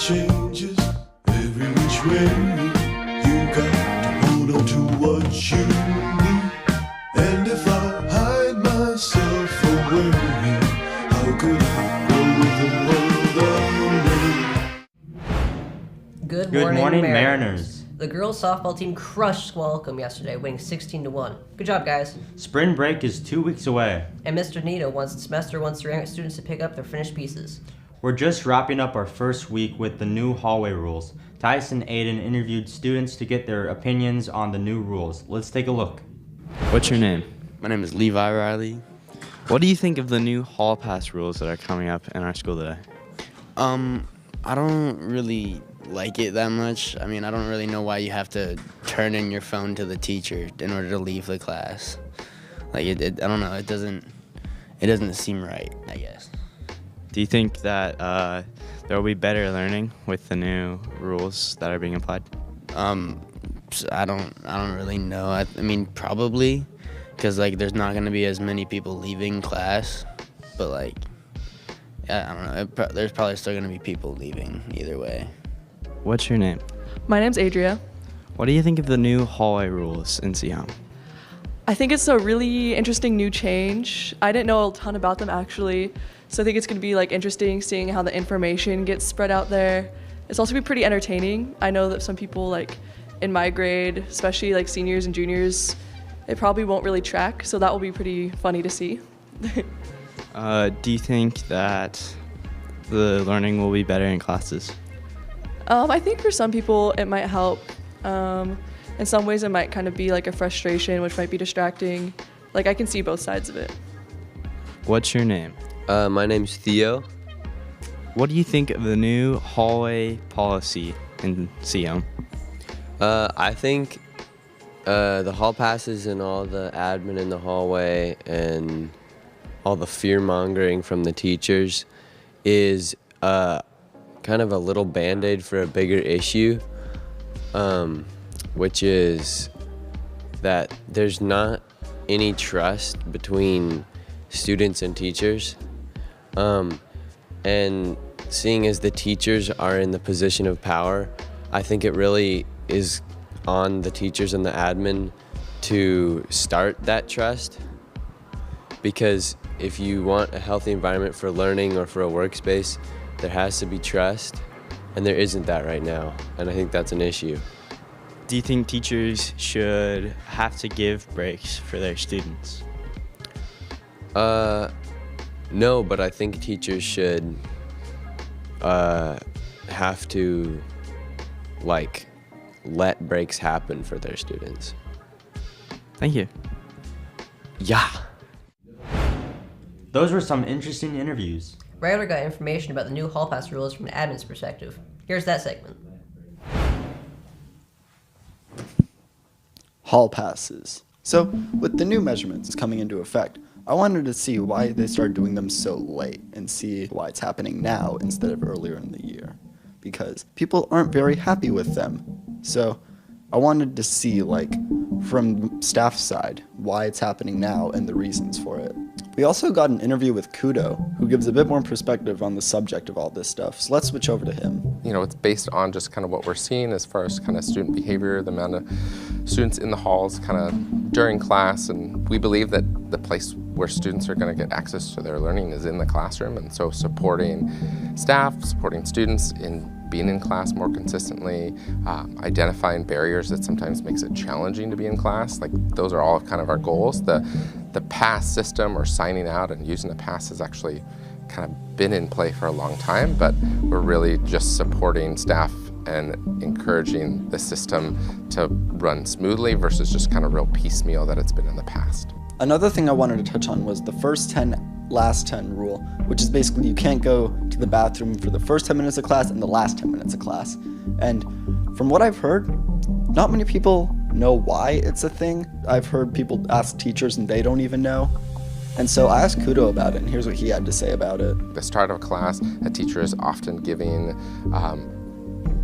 changes every which way. You got to hold on to what you need. And if I hide myself away, how could I go with the world around me? Good morning, Mariners. The girls softball team crushed Squalicum yesterday, winning 16-1. Good job, guys. Spring break is 2 weeks away. And Mr. Nito wants the semester wants to students to pick up their finished pieces. We're just wrapping up our first week with the new hallway rules. Tyson and Aiden interviewed students to get their opinions on the new rules. Let's take a look. What's your name? My name is Levi Riley. What do you think of the new hall pass rules that are coming up in our school today? I don't really like it that much. I mean, I don't really know why you have to turn in your phone to the teacher in order to leave the class. Like, I don't know, it doesn't seem right, I guess. Do you think that there will be better learning with the new rules that are being applied? I don't really know. I mean, probably, because like there's not gonna be as many people leaving class, but like, I don't know. There's probably still gonna be people leaving either way. What's your name? My name's Adria. What do you think of the new hallway rules in Seaham? I think it's a really interesting new change. I didn't know a ton about them actually, so I think it's going to be like interesting seeing how the information gets spread out there. It's also going to be pretty entertaining. I know that some people like in my grade, especially like seniors and juniors, they probably won't really track, so that will be pretty funny to see. Do you think that the learning will be better in classes? I think for some people it might help. In some ways it might kind of be like a frustration, which might be distracting. Like I can see both sides of it. What's your name? My name's Theo. What do you think of the new hallway policy in Seaham? I think the hall passes and all the admin in the hallway and all the fear-mongering from the teachers is kind of a little band-aid for a bigger issue, which is that there's not any trust between students and teachers. And seeing as the teachers are in the position of power, I think it really is on the teachers and the admin to start that trust. Because if you want a healthy environment for learning or for a workspace, there has to be trust, and there isn't that right now, and I think that's an issue. Do you think teachers should have to give breaks for their students? No, but I think teachers should have to like let breaks happen for their students. Thank you. Yeah. Those were some interesting interviews. Ryder got information about the new hall pass rules from an admin's perspective. Here's that segment. Hall passes. So, with the new measurements coming into effect, I wanted to see why they started doing them so late and see why it's happening now instead of earlier in the year. Because people aren't very happy with them. So, I wanted to see, like, from staff side, why it's happening now and the reasons for it. We also got an interview with Kudo, who gives a bit more perspective on the subject of all this stuff. So let's switch over to him. You know, it's based on just kind of what we're seeing as far as kind of student behavior, the amount of students in the halls kind of during class, and we believe that the place where students are going to get access to their learning is in the classroom, and so supporting staff, supporting students in being in class more consistently, identifying barriers that sometimes makes it challenging to be in class, like those are all kind of our goals. The pass system or signing out and using a pass has actually kind of been in play for a long time, but we're really just supporting staff and encouraging the system to run smoothly versus just kind of real piecemeal that it's been in the past. Another thing I wanted to touch on was the first 10, last 10 rule, which is basically you can't go to the bathroom for the first 10 minutes of class and the last 10 minutes of class. And from what I've heard, not many people know why it's a thing. I've heard people ask teachers and they don't even know. And so I asked Kudo about it, and here's what he had to say about it. The start of class, a teacher is often giving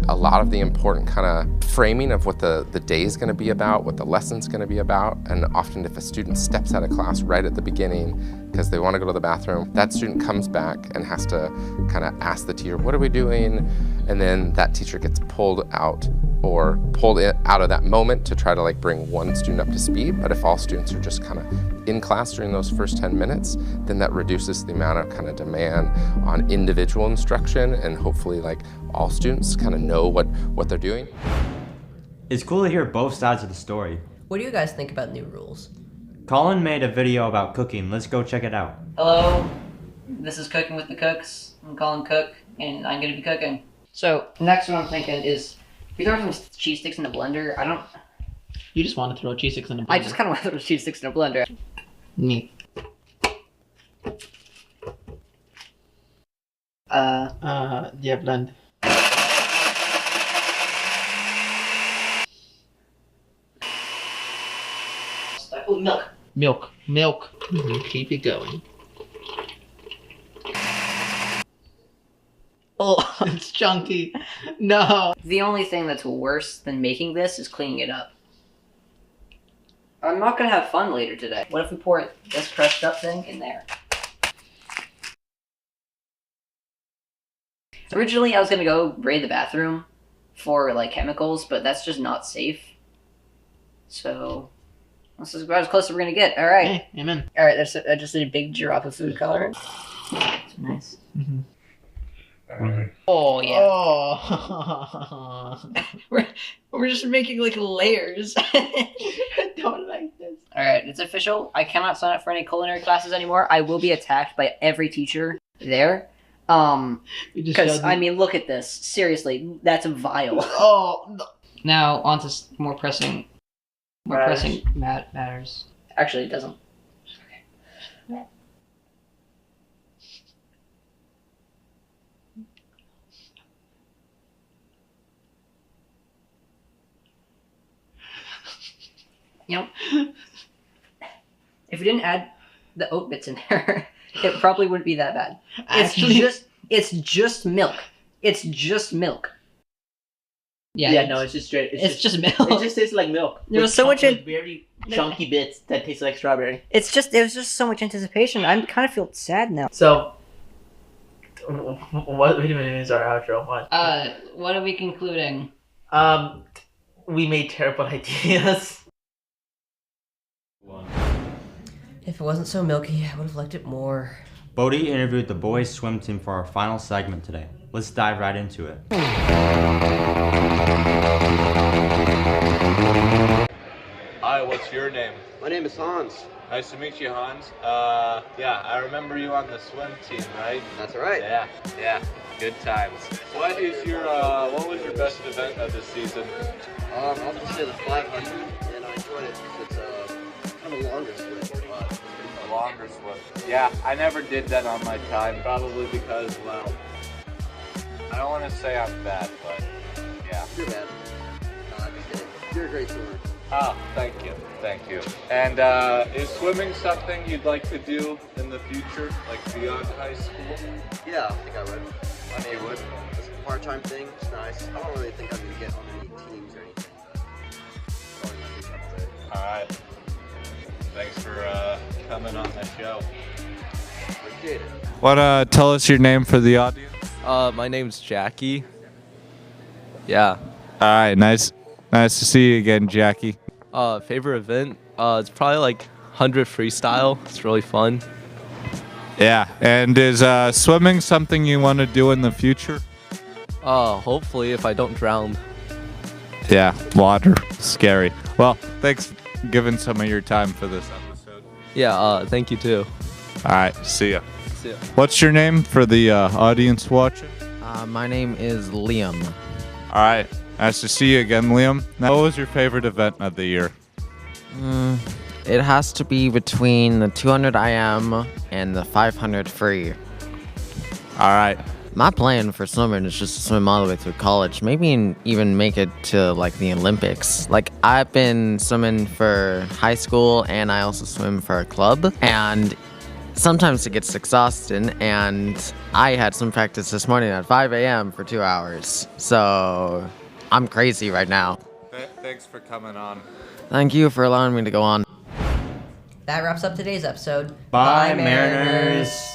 a lot of the important kind of framing of what the day is going to be about, what the lesson's going to be about. And often if a student steps out of class right at the beginning because they want to go to the bathroom, that student comes back and has to kind of ask the teacher, what are we doing? And then that teacher gets pulled out or pulled out of that moment to try to like bring one student up to speed. But if all students are just kind of in class during those first 10 minutes, then that reduces the amount of kind of demand on individual instruction, and hopefully like all students kind of know what they're doing. It's cool to hear both sides of the story. What do you guys think about new rules? Colin made a video about cooking. Let's go check it out. Hello, this is Cooking with the Cooks. I'm Colin Cook, and I'm gonna be cooking. So, next one I'm thinking is, if you throw some cheese sticks in a blender, You just want to throw cheese sticks in a blender. I just kind of want to throw cheese sticks in a blender. Neat. Yeah, blend. Oh, milk. Milk. Keep it going. Oh, It's chunky. No. the only thing that's worse than making this is cleaning it up. I'm not gonna have fun later today. What if we pour this crushed up thing in there? Originally, I was gonna go raid the bathroom for like chemicals, but that's just not safe. So, this is about as close as we're gonna get. All right. Hey, amen. All right. I just did a big drop of food coloring. It's nice. Oh yeah. Oh. we're just making like layers. I don't like this. All right, it's official. I cannot sign up for any culinary classes anymore. I will be attacked by every teacher there. Because I mean, look at this. Seriously, that's vile. Oh. No. Now on to more pressing matters. Actually, it doesn't. Okay. You know, if we didn't add the oat bits in there, it probably wouldn't be that bad. It's just milk. It's just milk. Yeah, no, it's just straight. It's just milk. It just tastes like milk. There was so much very chunky bits that taste like strawberry. It was just so much anticipation. I kind of feel sad now. So, what? Wait a minute, is our outro? What? What are we concluding? We made terrible ideas. If it wasn't so milky, I would have liked it more. Bodhi interviewed the boys' swim team for our final segment today. Let's dive right into it. Hi, what's your name? My name is Hans. Nice to meet you, Hans. Yeah, I remember you on the swim team, right? That's right. Yeah, good times. What was your best event of this season? I'll just say the 500, and I enjoyed it because it's kind of a longer swim. A longer swim. Yeah, I never did that on my time, probably because, well, I don't want to say I'm bad, but yeah. You're bad. No, I'm just kidding. You're a great swimmer. Oh, thank you. And is swimming something you'd like to do in the future, like beyond high school? Yeah, I think I would. I mean, you would. It's a part-time thing. It's nice. I don't really think I'm going to get on any teams or anything, but probably my future up there. All right. Thanks for coming on the show. Appreciate it. Want to tell us your name for the audience? My name's Jackie. Yeah. All right, nice to see you again, Jackie. Favorite event? It's probably like 100 freestyle. It's really fun. Yeah, and is swimming something you want to do in the future? Hopefully if I don't drown. Yeah, water, scary. Well, thanks for giving some of your time for this episode. Yeah, thank you too. All right, see ya. See ya. What's your name for the audience watching? My name is Liam. All right, nice to see you again, Liam. Now, what was your favorite event of the year? It has to be between the 200 IM and the 500 free. All right. My plan for swimming is just to swim all the way through college, maybe even make it to like the Olympics. Like I've been swimming for high school and I also swim for a club, and sometimes it gets exhausting, and I had some practice this morning at 5 a.m. for 2 hours. So I'm crazy right now. Thanks for coming on. Thank you for allowing me to go on. That wraps up today's episode. Bye, Mariners.